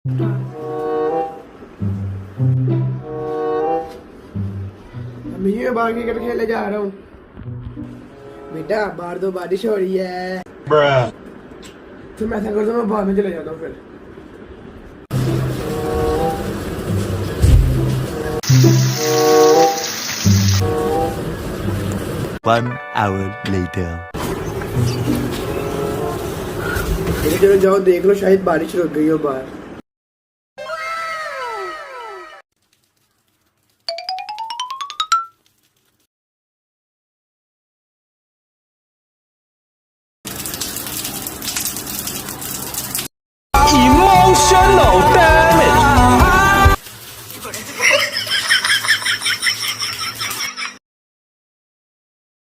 मैं बाहर क्रिकेट खेलने जा रहा हूँ। बेटा बाहर तो बारिश हो रही है। तो मैं ऐसा करता हूँ, मैं बाद में चले जाता हूँ फिर। One hour later. चलो जाओ देख लो, शायद बारिश रुक गई हो बाहर। Emotional